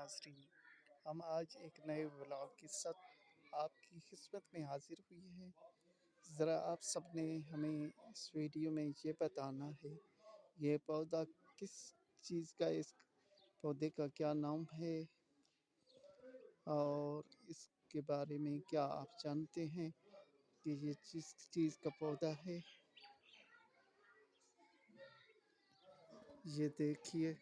नाज़रीन, हम आज एक नए व्लॉग के साथ आपकी खिदमत में हाज़िर हुए हैं। ज़रा आप सबने हमें इस वीडियो में ये बताना है, ये पौधा किस चीज़ का, इस पौधे का क्या नाम है और इसके बारे में क्या आप जानते हैं कि ये किस चीज़ का पौधा है। ये देखिए,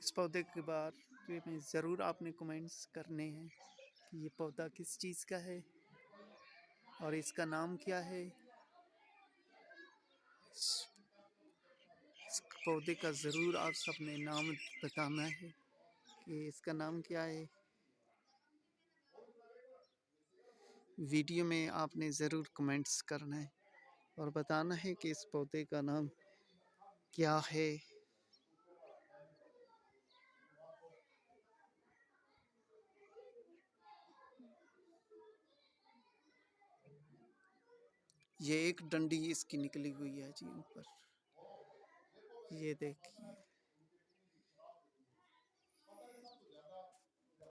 इस पौधे के बारे में ज़रूर आपने कमेंट्स करने हैं कि ये पौधा किस चीज़ का है और इसका नाम क्या है। इस पौधे का ज़रूर आप सबने नाम बताना है कि इसका नाम क्या है। वीडियो में आपने ज़रूर कमेंट्स करना है और बताना है कि इस पौधे का नाम क्या है। ये एक डंडी इसकी निकली हुई है जी ऊपर, ये देखिए।